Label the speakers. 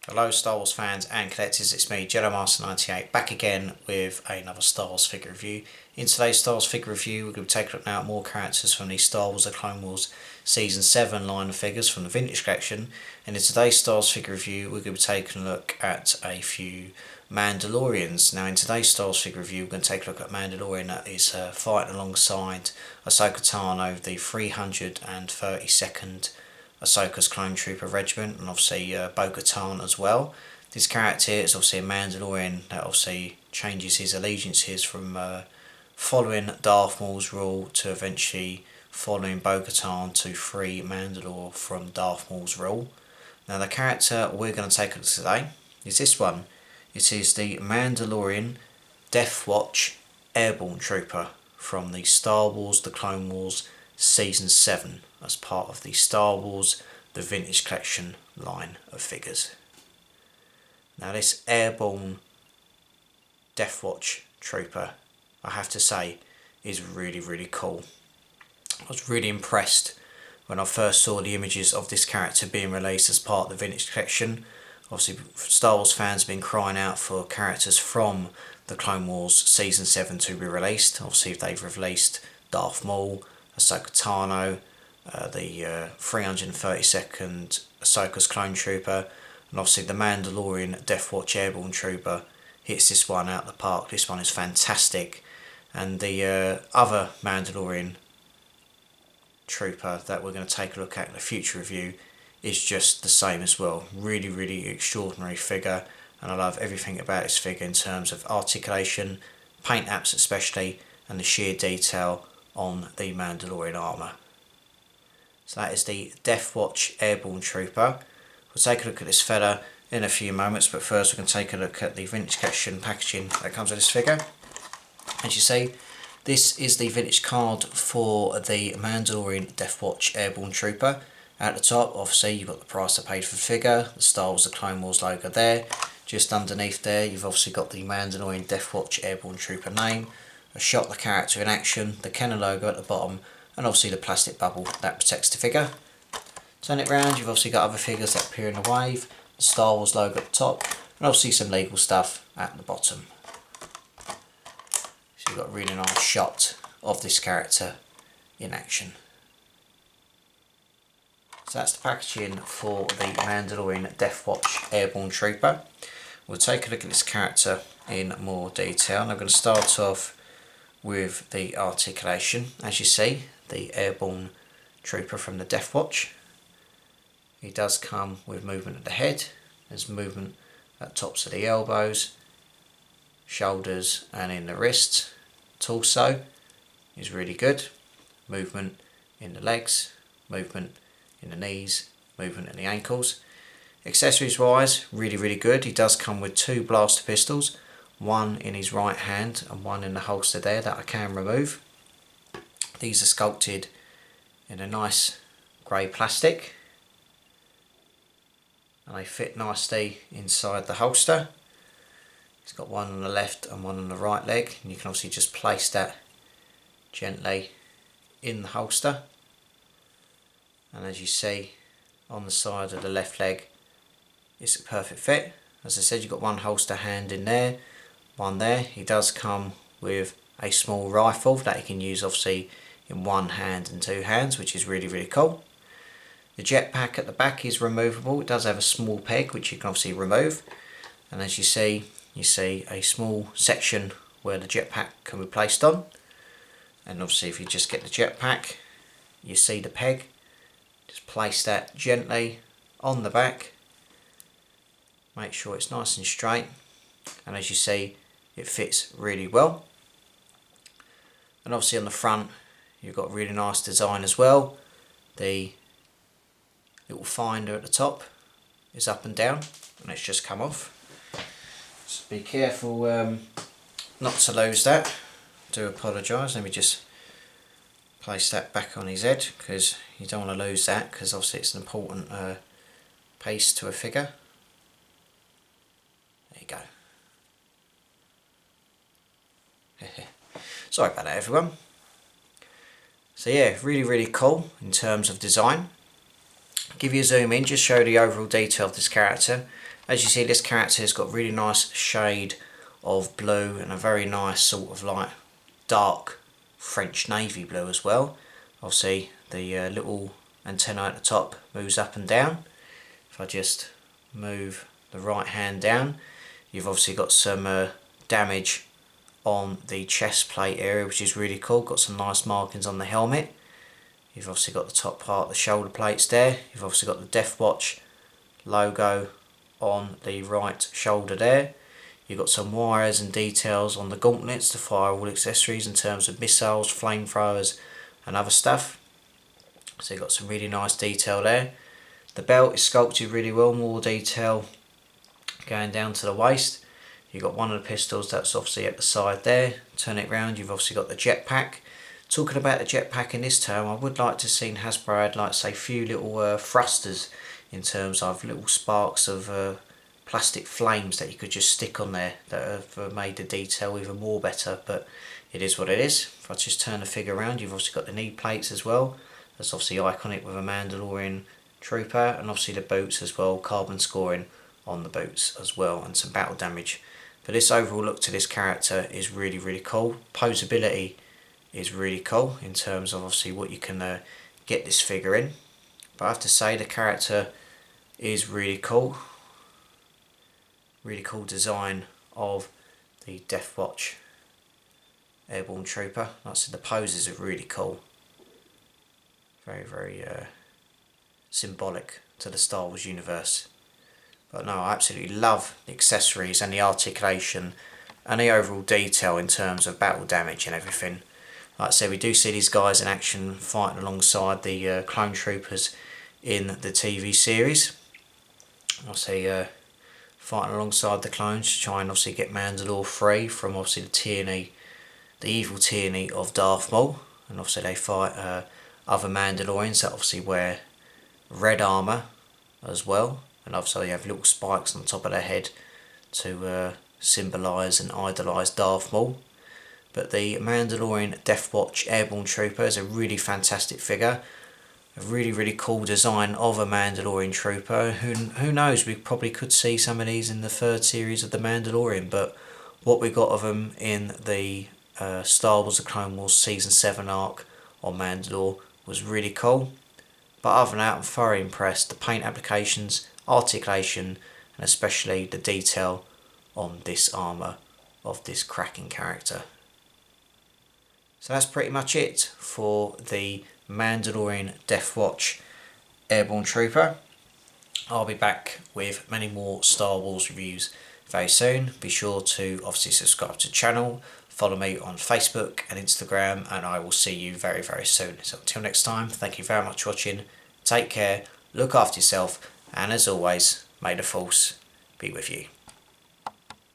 Speaker 1: Hello Star Wars fans and collectors, it's me Jedi Master 98 back again with another Star Wars figure review. In today's Star Wars figure review we're going to take a look now at more characters from the Star Wars The Clone Wars Season 7 line of figures from the Vintage Collection, and in today's Star Wars figure review we're going to be taking a look at a few Mandalorians. Now in today's Star Wars figure review we're going to take a look at Mandalorian that is fighting alongside Ahsoka Tano, the 332nd Ahsoka's Clone Trooper Regiment, and obviously Bo-Katan as well. This character is obviously a Mandalorian that obviously changes his allegiances from following Darth Maul's rule to eventually following Bo-Katan to free Mandalore from Darth Maul's rule. Now the character we're going to take a look at today is this one. It is the Mandalorian Death Watch Airborne Trooper from the Star Wars The Clone Wars Season 7 as part of the Star Wars The Vintage Collection line of figures. Now this Airborne Death Watch Trooper, I have to say, is really cool. I was really impressed when I first saw the images of this character being released as part of the Vintage Collection. Obviously Star Wars fans have been crying out for characters from the Clone Wars Season 7 to be released. Obviously they've released Darth Maul, Ahsoka Tano, the 332nd Ahsoka's Clone Trooper, and obviously the Mandalorian Death Watch Airborne Trooper hits this one out of the park. This one is fantastic, and the other Mandalorian Trooper that we're going to take a look at in a future review is just the same as well. Really extraordinary figure, and I love everything about this figure in terms of articulation, paint apps especially, and the sheer detail on the Mandalorian armour. So that is the Death Watch Airborne Trooper. We'll take a look at this fella in a few moments, but first we're going to take a look at the Vintage Collection packaging that comes with this figure. As you see, this is the vintage card for the Mandalorian Death Watch Airborne Trooper. At the top, obviously, you've got the price I paid for the figure, the Star Wars The Clone Wars logo there. Just underneath there, you've obviously got the Mandalorian Death Watch Airborne Trooper name, a shot of the character in action, the Kenner logo at the bottom, and obviously the plastic bubble that protects the figure. Turn it round, you've obviously got other figures that appear in the wave, the Star Wars logo at the top, and obviously some legal stuff at the bottom. So you've got a really nice shot of this character in action. So that's the packaging for the Mandalorian Death Watch Airborne Trooper. We'll take a look at this character in more detail, and I'm going to start off with the articulation. As you see, the Airborne Trooper from the Death Watch. He does come with movement at the head, there's movement at tops of the elbows, shoulders and in the wrists. Torso is really good. Movement in the legs, movement in the knees, movement in the ankles. Accessories wise, really good. He does come with two blaster pistols, one in his right hand and one in the holster there that I can remove. These are sculpted in a nice grey plastic, and they fit nicely inside the holster. He's got one on the left and one on the right leg, and you can obviously just place that gently in the holster. And as you see on the side of the left leg, it's a perfect fit. As I said, you've got one holster hand in there, one there. He does come with a small rifle that he can use obviously in one hand and two hands, which is really cool. The jetpack at the back is removable. It does have a small peg which you can obviously remove, and as you see a small section where the jetpack can be placed on. And obviously if you just get the jetpack, you see the peg, just place that gently on the back, make sure it's nice and straight, and as you see it fits really well. And obviously on the front you've got a really nice design as well. The little finder at the top is up and down, and it's just come off. So be careful not to lose that. I do apologise. Let me just place that back on his head, because you don't want to lose that, because obviously it's an important piece to a figure. There you go. Sorry about that everyone. So yeah, really cool in terms of design. Give you a zoom in, just show the overall detail of this character. As you see, this character has got a really nice shade of blue and a very nice sort of like dark French navy blue as well. Obviously the little antenna at the top moves up and down. If I just move the right hand down, you've obviously got some damage on the chest plate area, which is really cool. Got some nice markings on the helmet. You've obviously got the top part, the shoulder plates there. You've obviously got the Death Watch logo on the right shoulder there. You've got some wires and details on the gauntlets to fire all accessories in terms of missiles, flamethrowers and other stuff. So you've got some really nice detail there. The belt is sculpted really well, more detail going down to the waist. You've got one of the pistols that's obviously at the side there. Turn it round, you've obviously got the jetpack. Talking about the jetpack in this term, I would like to have seen Hasbro had like say a few little thrusters in terms of little sparks of plastic flames that you could just stick on there that have made the detail even more better, but it is what it is. If I just turn the figure around, you've obviously got the knee plates as well. That's obviously iconic with a Mandalorian Trooper, and obviously the boots as well, carbon scoring on the boots as well, and some battle damage. But this overall look to this character is really, really cool. Posability is really cool in terms of obviously what you can get this figure in. But I have to say the character is really cool. Really cool design of the Death Watch Airborne Trooper. Like I said, the poses are really cool. Very, very symbolic to the Star Wars universe. But no, I absolutely love the accessories and the articulation and the overall detail in terms of battle damage and everything. Like I said, we do see these guys in action fighting alongside the clone troopers in the TV series. I say fighting alongside the clones to try and obviously get Mandalore free from obviously the tyranny, the evil tyranny of Darth Maul. And obviously they fight other Mandalorians that obviously wear red armour as well. And obviously they have little spikes on the top of their head to symbolise and idolise Darth Maul. But the Mandalorian Death Watch Airborne Trooper is a really fantastic figure. A really, really cool design of a Mandalorian Trooper. Who knows, we probably could see some of these in the third series of The Mandalorian, but what we got of them in the Star Wars The Clone Wars Season 7 arc on Mandalore was really cool. But other than that, I'm thoroughly impressed. The paint applications, articulation, and especially the detail on this armour of this cracking character. So that's pretty much it for the Mandalorian Death Watch Airborne Trooper. I'll be back with many more Star Wars reviews very soon. Be sure to obviously subscribe to the channel, follow me on Facebook and Instagram, and I will see you very, very soon. So until next time, thank you very much for watching. Take care, look after yourself, and as always, may the Force be with you.